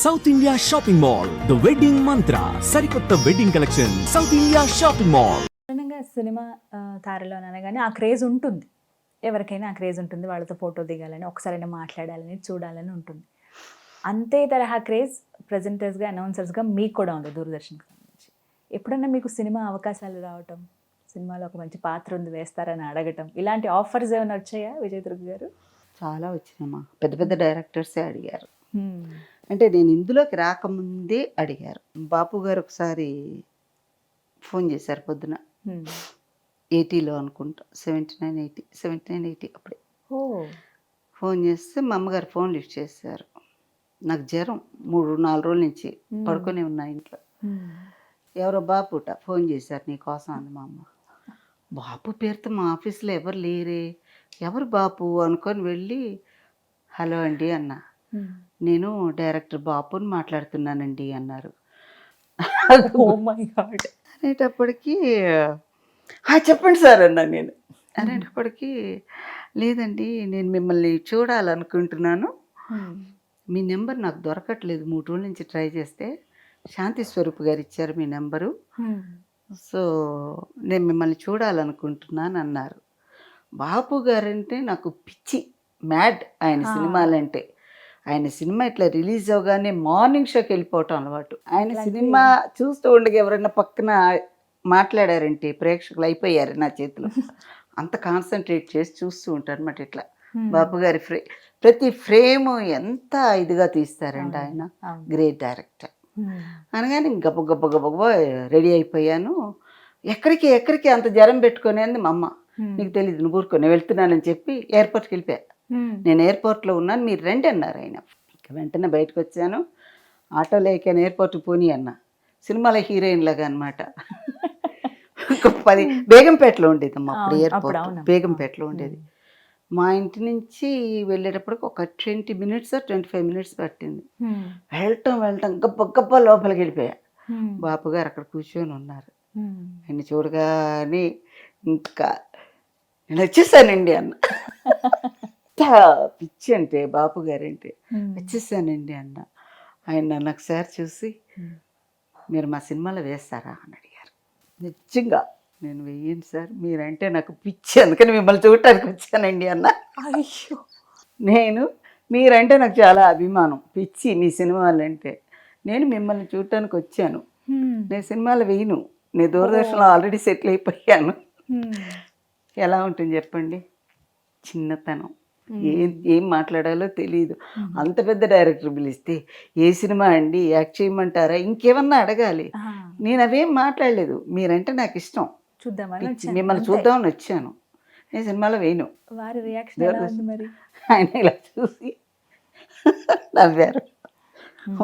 South India shopping mall the wedding మంత్ర సరికొత్త wedding collection south India shopping mall. సాధారణంగా cinema తారలో అనగానే ఆ craze ఉంటుంది. ఎవరికైనా ఆ క్రేజ్ ఉంటుంది. వాళ్ళతో ఫోటో దిగాలని, ఒకసారైనా మాట్లాడాలని, చూడాలని ఉంటుంది. అంతే తరహా క్రేజ్ ప్రెజెంటర్స్గా, అనౌన్సర్స్గా మీకు కూడా ఉంది దూరదర్శన్కి సంబంధించి. ఎప్పుడన్నా మీకు సినిమా అవకాశాలు రావటం, సినిమాలో ఒక మంచి పాత్ర ఉంది వేస్తారని అడగటం, ఇలాంటి ఆఫర్స్ ఏమైనా వచ్చాయా విజయ్ దుర్గ గారు? చాలా వచ్చినామా, పెద్ద పెద్ద డైరెక్టర్సే అడిగారు. అంటే నేను ఇందులోకి రాకముందే అడిగారు. బాపు గారు ఒకసారి ఫోన్ చేశారు పొద్దున, 80లో అనుకుంటా, 79, 80 అప్పుడే ఫోన్ చేస్తే మా అమ్మగారు ఫోన్ లిఫ్ట్ చేశారు. నాకు జ్వరం 3-4 రోజుల నుంచి పడుకొని ఉన్నా ఇంట్లో. ఎవరో బాపుట ఫోన్ చేశారు, నీ కోసం అంది మా అమ్మ. బాపు పేరుతో మా ఆఫీస్లో ఎవరు లేరే, ఎవరు బాపు అనుకొని వెళ్ళి హలో అండి అన్నా. నేను డైరెక్టర్ బాపుని మాట్లాడుతున్నానండి అన్నారు. అనేటప్పటికీ చెప్పండి సార్ అన్నా నేను. అనేటప్పటికీ లేదండి, నేను మిమ్మల్ని చూడాలనుకుంటున్నాను, మీ నెంబర్ నాకు దొరకట్లేదు, 3 రోజుల నుంచి ట్రై చేస్తే శాంతి స్వరూప్ గారు ఇచ్చారు మీ నెంబరు, సో నేను మిమ్మల్ని చూడాలనుకుంటున్నాను అన్నారు. బాపు గారంటే నాకు పిచ్చి, మ్యాడ్ ఆయన సినిమాలంటే. ఆయన సినిమా ఇట్లా రిలీజ్ అవగానే మార్నింగ్ షోకి వెళ్ళిపోవటం అలవాటు. ఆయన సినిమా చూస్తూ ఉండగా ఎవరైనా పక్కన మాట్లాడారంటే ప్రేక్షకులు అయిపోయారు నా చేతిలో. అంత కాన్సన్ట్రేట్ చేసి చూస్తూ ఉంటారు అన్నమాట. ఇట్లా బాపు గారి ప్రతి ఫ్రేమ్ ఎంత ఇదిగా తీస్తారండి ఆయన. గ్రేట్ డైరెక్టర్ అనగానే గబ్బ గబ్బ గబ్బ రెడీ అయిపోయాను. ఎక్కడికి అంత జ్వరం పెట్టుకొని అంది మా అమ్మ. నీకు తెలియదు, నువ్వు ఊరుకొని వెళ్తున్నానని చెప్పి ఎయిర్పోర్ట్కి వెళ్ళిపోయా. నేను ఎయిర్పోర్ట్లో ఉన్నాను, మీరు రండి అన్నారు ఆయన. వెంటనే బయటకు వచ్చాను, ఆటోలో ఎక్కాను, ఎయిర్పోర్ట్కి పోనీ అన్న. సినిమాలో హీరోయిన్ లాగా అనమాట. ఒక 10 బేగంపేటలో ఉండేది అమ్మ అప్పుడు ఎయిర్పోర్ట్, బేగంపేటలో ఉండేది. మా ఇంటి నుంచి వెళ్ళేటప్పటికి ఒక 20 minutes 25 minutes పట్టింది. వెళ్ళటం గబ్బ లోపలికి వెళ్ళిపోయా. బాపు గారు అక్కడ కూర్చొని ఉన్నారు. ఆయన చూడగానే ఇంకా నేను వచ్చేసానండి అన్న. పిచ్చి అంటే బాపు గారంటే, వచ్చేసానండి అన్న. ఆయన నన్ను ఒకసారి చూసి మీరు మా సినిమాలో వేస్తారా అని అడిగారు. నిజంగా నేను వెయ్యను సార్, మీరంటే నాకు పిచ్చి, అందుకని మిమ్మల్ని చూడటానికి వచ్చానండి అన్న. నేను మీరంటే నాకు చాలా అభిమానం, పిచ్చి మీ సినిమాలంటే. నేను మిమ్మల్ని చూడటానికి వచ్చాను, నేను సినిమాలు వేయను, నేను దూరదర్శన్లో ఆల్రెడీ సెటిల్ అయిపోయాను. ఎలా ఉంటుంది చెప్పండి, చిన్నతనం, ఏం మాట్లాడాలో తెలియదు. అంత పెద్ద డైరెక్టర్ పిలిస్తే ఏ సినిమా అండి, యాక్ట్ చేయమంటారా, ఇంకేమన్నా అడగాలి. నేను అవేం మాట్లాడలేదు, మీరంటే నాకు ఇష్టం, మిమ్మల్ని చూద్దామని వచ్చాను, నేను సినిమాలో వేయను. ఆయన ఇలా చూసి నవ్వారు.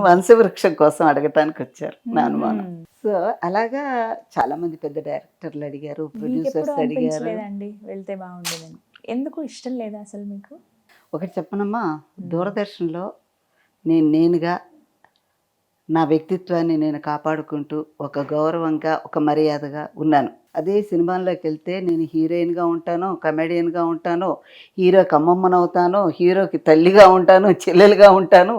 వంశవృక్షం కోసం అడగటానికి వచ్చారు నా అనుమానం. సో అలాగా చాలా మంది పెద్ద డైరెక్టర్లు అడిగారు, ప్రొడ్యూసర్స్ అడిగారు. వెళ్తే బాగుండేదని ఎందుకు ఇష్టం లేదా అసలు మీకు? ఒకటి చెప్పనమ్మా, దూరదర్శన్లో నేనుగా నా వ్యక్తిత్వాన్ని నేను కాపాడుకుంటూ ఒక గౌరవంగా, ఒక మర్యాదగా ఉన్నాను. అదే సినిమాల్లోకి వెళ్తే నేను హీరోయిన్గా ఉంటానో, కమెడియన్గా ఉంటానో, హీరోకి అమ్మమ్మనవుతానో, హీరోకి తల్లిగా ఉంటాను, చెల్లెలుగా ఉంటాను.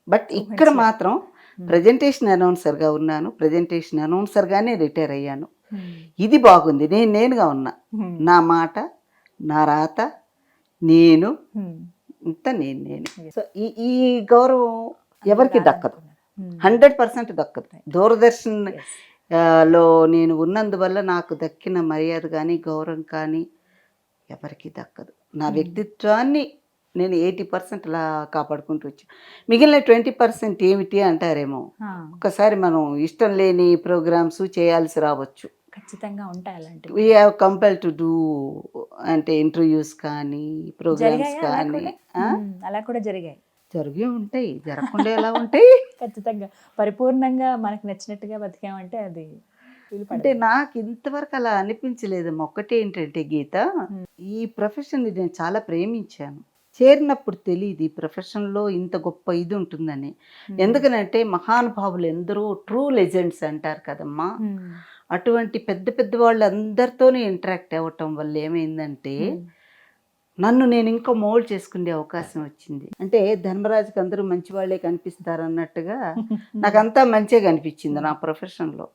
బట్ ఇక్కడ మాత్రం ప్రజెంటేషన్ అనౌన్సర్గా ఉన్నాను, ప్రజెంటేషన్ అనౌన్సర్గానే రిటైర్ అయ్యాను. ఇది బాగుంది, నేనుగా ఉన్నా, నా మాట, నా రాత, నేను ఇంత నేను. సో ఈ గౌరవం ఎవరికి దక్కదు, 100% దక్కదు. దూరదర్శన్ లో నేను ఉన్నందువల్ల నాకు దక్కిన మర్యాద కానీ గౌరవం కానీ ఎవరికి దక్కదు. నా వ్యక్తిత్వాన్ని నేను 80% అలా కాపాడుకుంటూ వచ్చాను. మిగిలిన 20% ఏమిటి అంటారేమో. ఒకసారి మనం ఇష్టం లేని ప్రోగ్రామ్స్ చేయాల్సి రావచ్చు, ఖచ్చితంగా ఉంటాయి అలాంటివి. వీ హ్యావ్ కంపల్ టు డూ, అంటే ఇంటర్వ్యూస్ కానీ ప్రోగ్రామ్స్ కానీ. అలా కూడా జరిగే ఉంటాయి, జరగకుండా ఎలా ఉంటాయి. ఖచ్చితంగా పరిపూర్ణంగా మనకు నచ్చినట్టుగా బతికామంటే అది అంటే నాకు ఇంతవరకు అలా అనిపించలేదమ్మా. ఒకటి ఏంటంటే గీత, ఈ ప్రొఫెషన్ నేను చాలా ప్రేమించాను. చేరినప్పుడు తెలియదు ఈ ప్రొఫెషన్లో ఇంత గొప్ప ఇది ఉంటుందని. ఎందుకనంటే మహానుభావులు ఎందరో ట్రూ లెజెండ్స్ అంటారు కదమ్మా, అటువంటి పెద్ద పెద్ద వాళ్ళు అందరితోనే ఇంటరాక్ట్ అవ్వటం వల్ల ఏమైందంటే నన్ను నేను ఇంకా మోల్డ్ చేసుకునే అవకాశం వచ్చింది. అంటే ధర్మరాజుకి అందరూ మంచి వాళ్ళే కనిపిస్తారు అన్నట్టుగా నాకంతా మంచిగా కనిపించింది నా ప్రొఫెషన్లో.